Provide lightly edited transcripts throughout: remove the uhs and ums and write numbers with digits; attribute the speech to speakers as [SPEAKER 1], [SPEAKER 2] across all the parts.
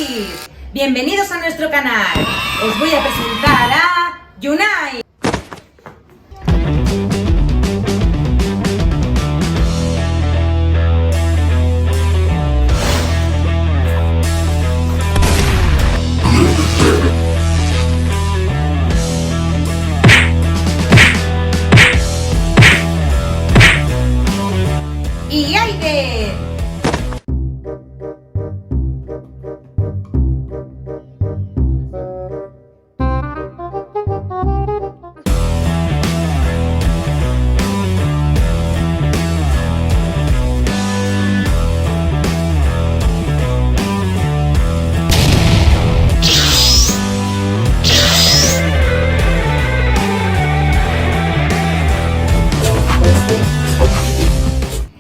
[SPEAKER 1] Kids, bienvenidos a nuestro canal. Os voy a presentar a Yunai. Y Aiden.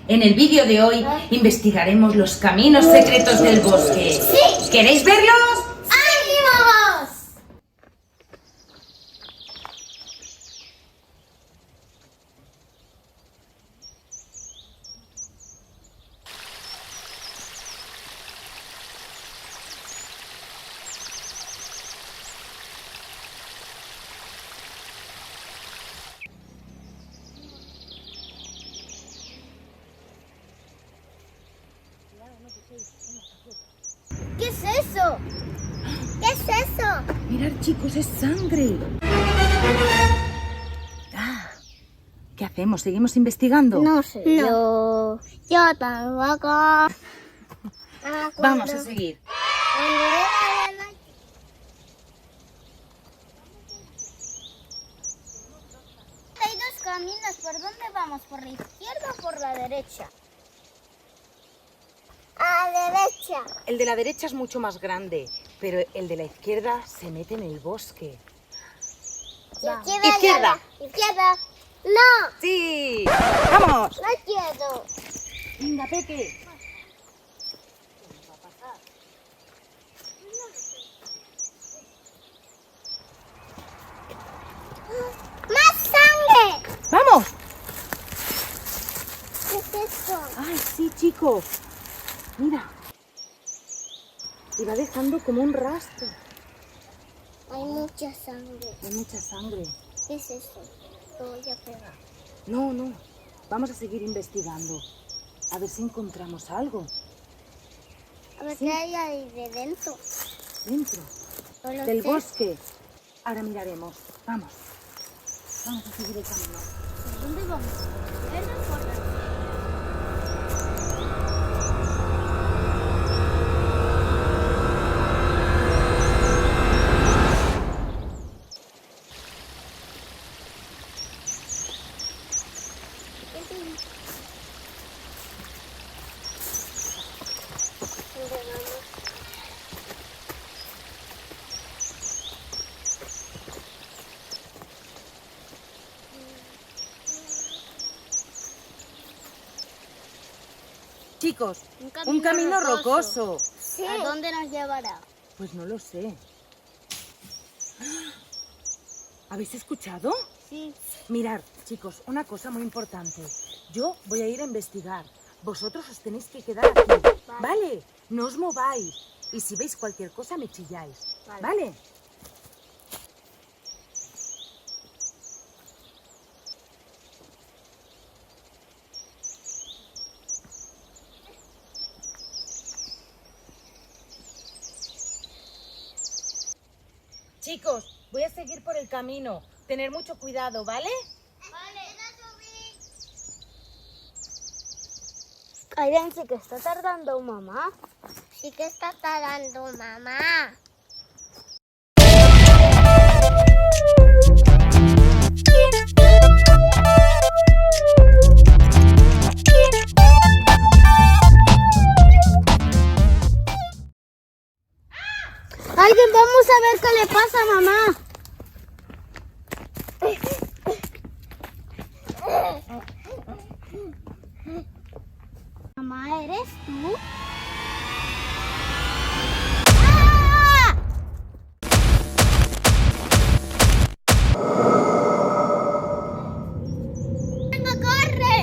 [SPEAKER 1] En el vídeo de hoy investigaremos los caminos secretos del bosque.
[SPEAKER 2] ¡Sí!
[SPEAKER 1] ¿Queréis verlos?
[SPEAKER 2] ¡Ánimos! ¿Qué es eso? ¿Qué es eso?
[SPEAKER 1] Mirad, chicos, es sangre. ¿Qué hacemos? ¿Seguimos investigando?
[SPEAKER 2] No sé. No. Yo tampoco.
[SPEAKER 1] Vamos a seguir.
[SPEAKER 2] Hay dos caminos. ¿Por dónde vamos? ¿Por la izquierda o por la derecha? A la derecha.
[SPEAKER 1] El de la derecha es mucho más grande, pero el de la izquierda se mete en el bosque. Izquierda.
[SPEAKER 2] Izquierda. No.
[SPEAKER 1] ¡Sí! ¡Vamos!
[SPEAKER 2] No quiero.
[SPEAKER 1] Venga, Peque.
[SPEAKER 2] ¡Más sangre!
[SPEAKER 1] ¡Vamos!
[SPEAKER 2] ¿Qué es esto?
[SPEAKER 1] ¡Ay, sí, chicos! Mira. Y va dejando como un rastro.
[SPEAKER 2] Hay mucha sangre.
[SPEAKER 1] Hay mucha sangre.
[SPEAKER 2] ¿Qué es eso? Lo voy a pegar.
[SPEAKER 1] No, no. Vamos a seguir investigando. A ver si encontramos algo.
[SPEAKER 2] A ver
[SPEAKER 1] Sí.
[SPEAKER 2] qué hay ahí de dentro.
[SPEAKER 1] Dentro
[SPEAKER 2] No lo
[SPEAKER 1] del
[SPEAKER 2] sé.
[SPEAKER 1] bosque. Ahora miraremos. Vamos. Vamos a seguir el camino.
[SPEAKER 2] ¿Por dónde vamos? ¿Izquierda o por la derecha? ¿Dónde vamos?
[SPEAKER 1] Chicos, un camino rocoso.
[SPEAKER 2] Sí. ¿A dónde nos llevará?
[SPEAKER 1] Pues no lo sé. ¿Habéis escuchado?
[SPEAKER 2] Sí.
[SPEAKER 1] Mirad, chicos, una cosa muy importante. Yo voy a ir a investigar. Vosotros os tenéis que quedar aquí, ¿vale? No os mováis. Y si veis cualquier cosa, me chilláis, ¿vale? Chicos, voy a seguir por el camino. Tener mucho cuidado, ¿vale?
[SPEAKER 2] Aiden, sí que está tardando mamá. Sí que está tardando mamá. Aiden, vamos a ver qué le pasa a mamá. Mamá, ¿eres tú? ¡Ah! ¡Venga, corre!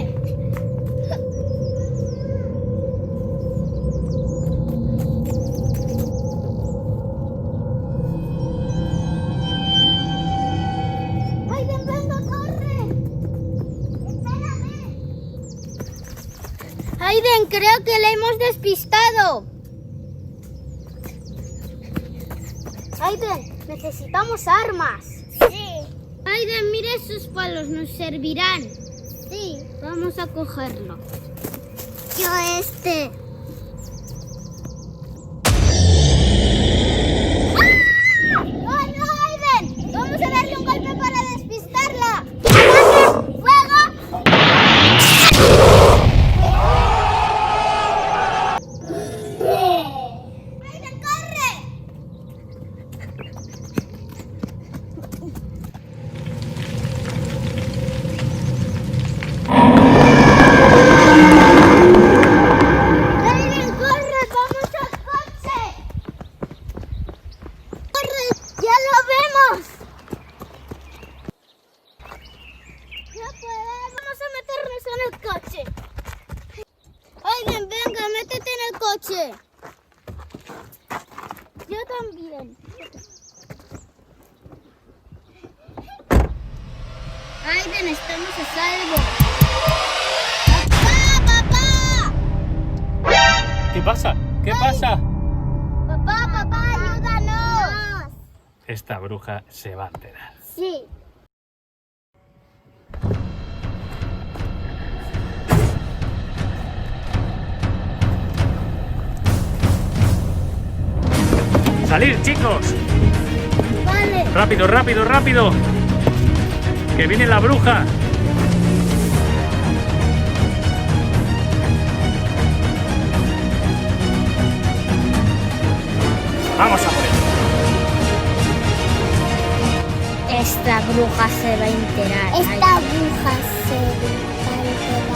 [SPEAKER 2] creo que le hemos despistado. Aiden, necesitamos armas. Sí. Aiden, mira esos palos, nos servirán. Sí. Vamos a cogerlo. Yo este. ¡Ah! ¡No, no, Aiden! Vamos a darle un golpe para despistarla. ¡Ataque! ¡Fuego! ¡Aiden, corre! ¡Aiden, corre! ¡Vamos al coche! ¡Corre! ¡Ya lo vemos! ¡Ya podemos! ¡Vamos a meternos en el coche! Aiden, venga, métete en el coche. Yo también. Aiden, estamos a salvo. ¡Papá, papá!
[SPEAKER 3] ¿Qué pasa? ¿Qué pasa?
[SPEAKER 2] Papá, papá, ayúdanos.
[SPEAKER 3] Esta bruja se va a enterar.
[SPEAKER 2] Sí.
[SPEAKER 3] ¡Salir, chicos!
[SPEAKER 2] Vale.
[SPEAKER 3] ¡Rápido, rápido, rápido! ¡Que viene la bruja! ¡Vamos a por ella!
[SPEAKER 2] Esta bruja se va a enterar. Esta bruja se va a enterar.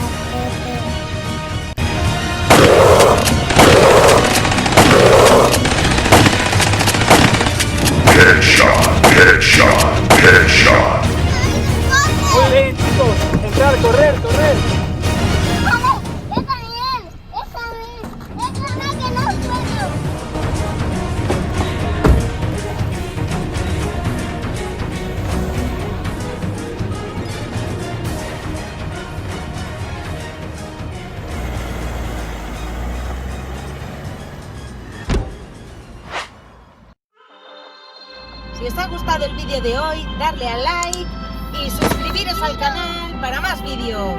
[SPEAKER 4] Headshot, headshot.
[SPEAKER 3] ¡Muy bien, chicos! ¡Entrar, correr, correr!
[SPEAKER 2] ¡Vamos! ¡Esa bien! ¡Esa bien! ¡Déjame que no puedo!
[SPEAKER 1] Si os ha gustado el vídeo de hoy, darle al like y suscribiros al canal para más vídeos.